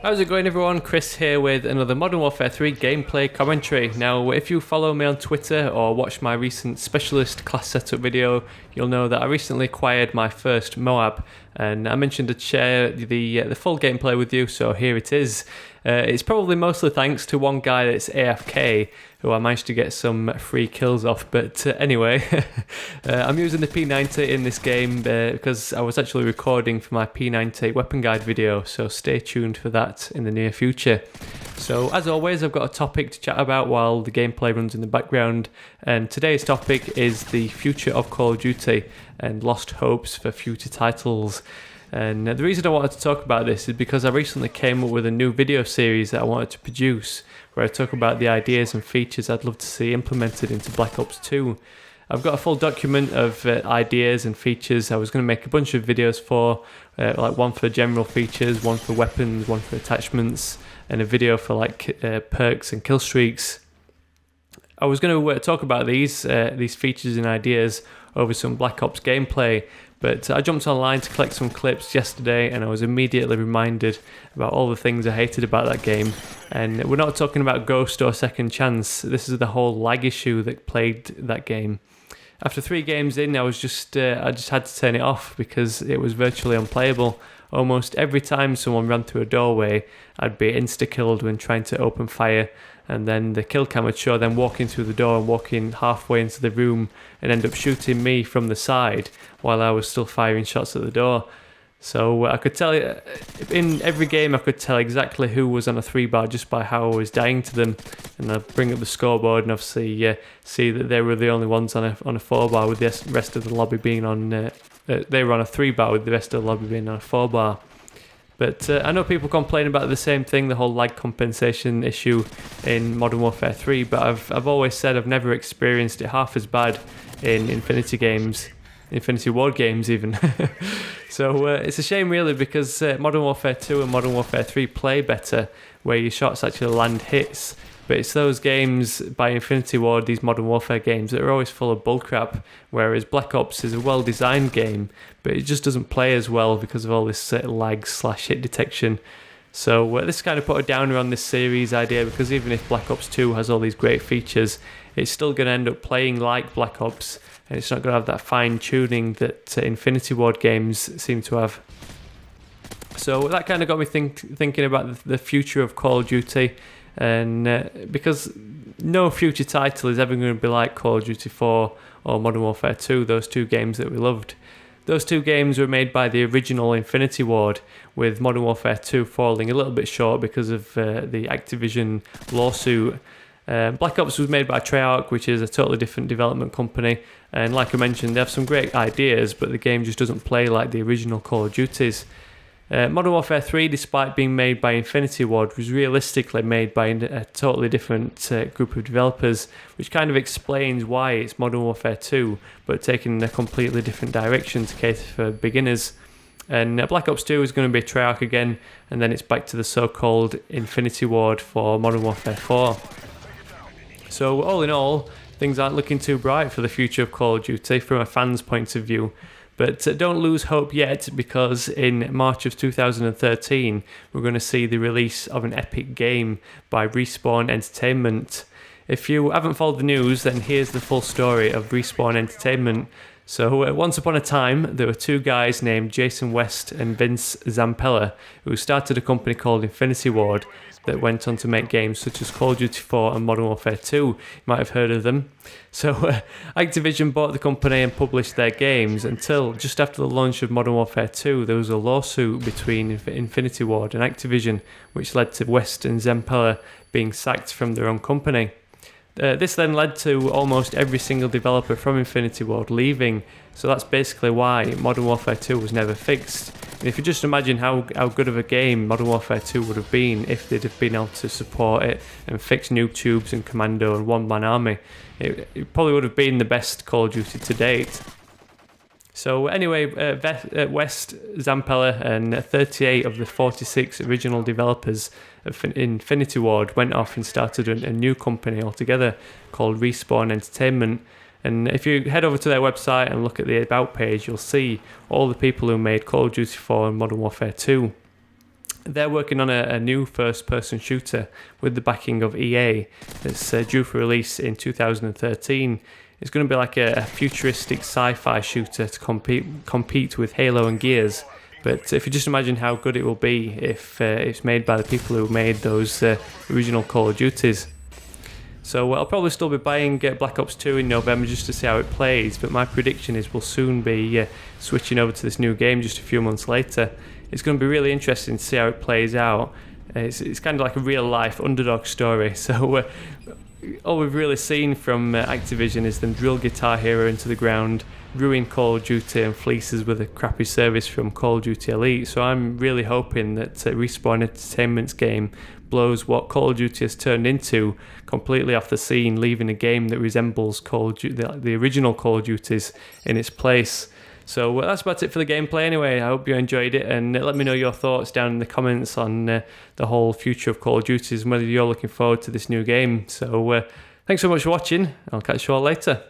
How's it going, everyone? Chris here with another Modern Warfare 3 gameplay commentary. Now, if you follow me on Twitter or watch my recent specialist class setup video, you'll know that I recently acquired my first MOAB, and I mentioned to share the full gameplay with you, so here it is. It's probably mostly thanks to one guy that's AFK, who I managed to get some free kills off, but anyway, I'm using the P90 in this game because I was actually recording for my P90 weapon guide video, so stay tuned for that in the near future. So as always, I've got a topic to chat about while the gameplay runs in the background, and today's topic is the future of Call of Duty and lost hopes for future titles. And the reason I wanted to talk about this is because I recently came up with a new video series that I wanted to produce, where I talk about the ideas and features I'd love to see implemented into Black Ops 2. I've got a full document of ideas and features I was going to make a bunch of videos for, like one for general features, one for weapons, one for attachments, and a video for like perks and kill streaks. I was going to talk about these features and ideas over some Black Ops gameplay, but I jumped online to collect some clips yesterday, and I was immediately reminded about all the things I hated about that game. And we're not talking about Ghost or Second Chance. This is the whole lag issue that plagued that game. After 3 games in, I just had to turn it off because it was virtually unplayable. Almost every time someone ran through a doorway, I'd be insta-killed when trying to open fire, and then the kill cam would show them walking through the door and walking halfway into the room and end up shooting me from the side while I was still firing shots at the door. So I could tell, in every game I could tell exactly who was on a 3-bar just by how I was dying to them, and I'd bring up the scoreboard and obviously see that they were the only ones on a 4-bar, with the rest of the lobby being on, they were on a 3-bar with the rest of the lobby being on a 4-bar. But I know people complain about the same thing, the whole lag compensation issue in Modern Warfare 3, but I've always said I've never experienced it half as bad in Infinity Ward games even. So it's a shame really, because Modern Warfare 2 and Modern Warfare 3 play better, where your shots actually land hits. But it's those games by Infinity Ward, these Modern Warfare games, that are always full of bullcrap, whereas Black Ops is a well-designed game, but it just doesn't play as well because of all this lag/hit detection. So this kind of put a downer on this series idea, because even if Black Ops 2 has all these great features, it's still going to end up playing like Black Ops, and it's not going to have that fine-tuning that Infinity Ward games seem to have. So that kind of got me thinking about the future of Call of Duty, and because no future title is ever going to be like Call of Duty 4 or Modern Warfare 2, those 2 games that we loved. Those 2 games were made by the original Infinity Ward, with Modern Warfare 2 falling a little bit short because of the Activision lawsuit. Black Ops was made by treyarch, which is a totally different development company, and like I mentioned, they have some great ideas, but the game just doesn't play like the original Call of Duties. Modern Warfare 3, despite being made by Infinity Ward, was realistically made by a totally different group of developers, which kind of explains why it's Modern Warfare 2, but taken in a completely different direction to cater for beginners. And Black Ops 2 is going to be treyarch again, and then it's back to the so-called Infinity Ward for Modern Warfare 4. So all in all, things aren't looking too bright for the future of Call of Duty from a fan's point of view. But don't lose hope yet, because in March of 2013, we're going to see the release of an epic game by Respawn Entertainment. If you haven't followed the news, then here's the full story of Respawn Entertainment. So once upon a time, there were 2 guys named Jason West and Vince Zampella who started a company called Infinity Ward that went on to make games such as Call of Duty 4 and Modern Warfare 2. You might have heard of them. So Activision bought the company and published their games until just after the launch of Modern Warfare 2, there was a lawsuit between Infinity Ward and Activision, which led to West and Zampella being sacked from their own company. This then led to almost every single developer from Infinity Ward leaving, so that's basically why Modern Warfare 2 was never fixed. And if you just imagine how good of a game Modern Warfare 2 would have been if they'd have been able to support it and fix noob tubes and commando and one-man army, it probably would have been the best Call of Duty to date. So anyway, West, Zampella and 38 of the 46 original developers of Infinity Ward went off and started a new company altogether called Respawn Entertainment. And if you head over to their website and look at the About page, you'll see all the people who made Call of Duty 4 and Modern Warfare 2. They're working on a new first-person shooter with the backing of EA that's due for release in 2013. It's going to be like a futuristic sci-fi shooter to compete with Halo and Gears. But if you just imagine how good it will be if it's made by the people who made those original Call of Duties. So I'll probably still be buying Black Ops 2 in November just to see how it plays, but my prediction is we'll soon be switching over to this new game just a few months later. It's going to be really interesting to see how it plays out. It's kind of like a real-life underdog story. So all we've really seen from Activision is them drill Guitar Hero into the ground, ruin Call of Duty and fleeces with a crappy service from Call of Duty Elite. So I'm really hoping that Respawn Entertainment's game blows what Call of Duty has turned into completely off the scene, leaving a game that resembles the original Call of Duties in its place. So that's about it for the gameplay anyway. I hope you enjoyed it, and let me know your thoughts down in the comments on the whole future of Call of Duty and whether you're looking forward to this new game. So thanks so much for watching. I'll catch you all later.